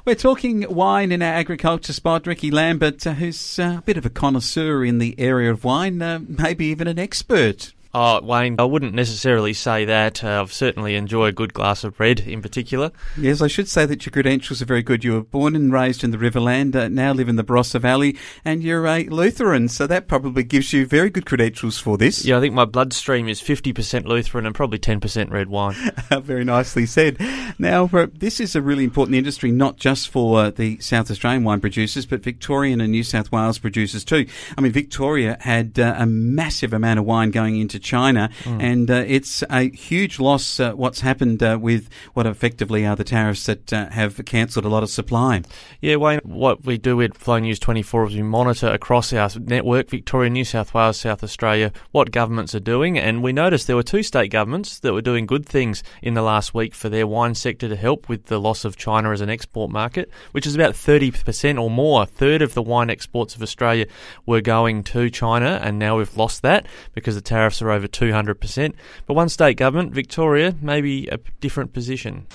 We're talking wine in our agriculture spot. Ricky Lambert, who's a bit of a connoisseur in the area of wine, maybe even an expert. Oh, Wayne, I wouldn't necessarily say that. I've certainly enjoyed a good glass of red in particular. Yes, I should say that your credentials are very good. You were born and raised in the Riverland, now live in the Barossa Valley, and you're a Lutheran, so that probably gives you very good credentials for this. Yeah, I think my bloodstream is 50% Lutheran and probably 10% red wine. Very nicely said. Now, this is a really important industry, not just for the South Australian wine producers, but Victorian and New South Wales producers too. I mean, Victoria had a massive amount of wine going into China, and it's a huge loss what's happened with what effectively are the tariffs that have cancelled a lot of supply. Yeah, Wayne, what we do with Flow News 24 is we monitor across our network, Victoria, New South Wales, South Australia, what governments are doing, and we noticed there were two state governments that were doing good things in the last week for their wine sector to help with the loss of China as an export market, which is about 30% or more. A third of the wine exports of Australia were going to China, and now we've lost that because the tariffs are over 200%. But one state government, Victoria, may be a different position.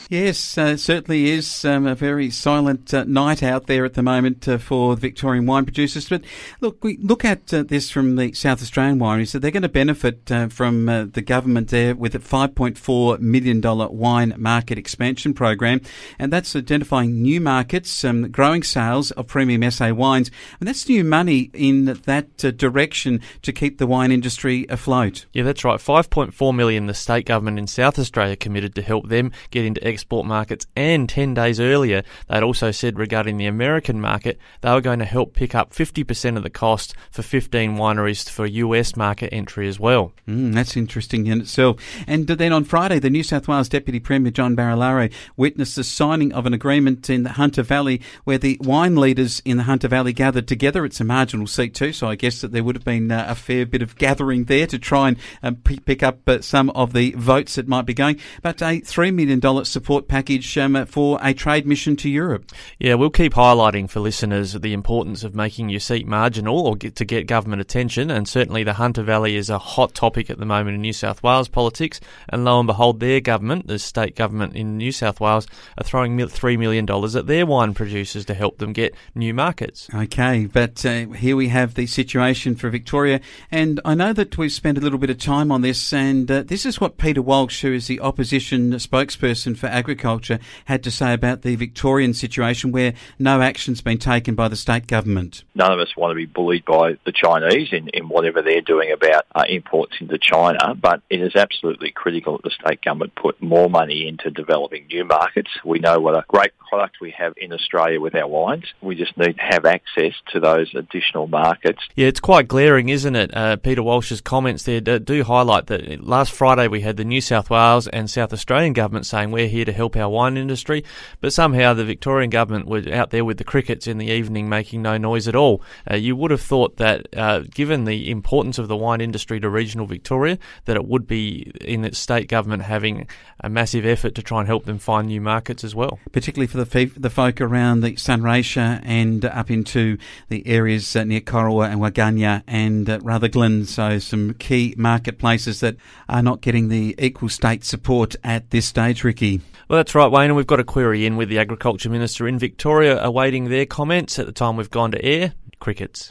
Yes, certainly is a very silent night out there at the moment for Victorian wine producers. But look, we look at this from the South Australian wineries, that they're going to benefit from the government there with a $5.4 million wine market expansion program. And that's identifying new markets, growing sales of premium SA wines. And that's new money in that direction to keep the wine industry afloat. Yeah, that's right. $5.4 million the state government in South Australia committed to help them get into export markets, and 10 days earlier they'd also said regarding the American market they were going to help pick up 50% of the cost for 15 wineries for US market entry as well. That's interesting in itself. And then on Friday, the New South Wales Deputy Premier John Barilaro witnessed the signing of an agreement in the Hunter Valley where the wine leaders in the Hunter Valley gathered together. It's a marginal seat too, so I guess that there would have been a fair bit of gathering there to try and pick up some of the votes that might be going. But a $3 million support package for a trade mission to Europe. Yeah, we'll keep highlighting for listeners the importance of making your seat marginal or to get government attention, and certainly the Hunter Valley is a hot topic at the moment in New South Wales politics, and lo and behold, their government, the state government in New South Wales, are throwing $3 million at their wine producers to help them get new markets. Okay, but here we have the situation for Victoria, and I know that we've spent a little bit of time on this, and this is what Peter Walsh, who is the opposition spokesperson for agriculture, had to say about the Victorian situation where no action's been taken by the state government. None of us want to be bullied by the Chinese in whatever they're doing about imports into China, but it is absolutely critical that the state government put more money into developing new markets. We know what a great product we have in Australia with our wines. We just need to have access to those additional markets. Yeah, it's quite glaring, isn't it? Peter Walsh's comments there do highlight that last Friday we had the New South Wales and South Australian government saying we're here to help our wine industry, but somehow the Victorian government were out there with the crickets in the evening making no noise at all. You would have thought that given the importance of the wine industry to regional Victoria, that it would be in its state government having a massive effort to try and help them find new markets as well. Particularly for the folk around the Sunraysia and up into the areas near Corowa and Waganya and Rutherglen, so some key marketplaces that are not getting the equal state support at this stage, Ricky. Well, that's right, Wayne, and we've got a query in with the Agriculture Minister in Victoria awaiting their comments at the time we've gone to air. Crickets.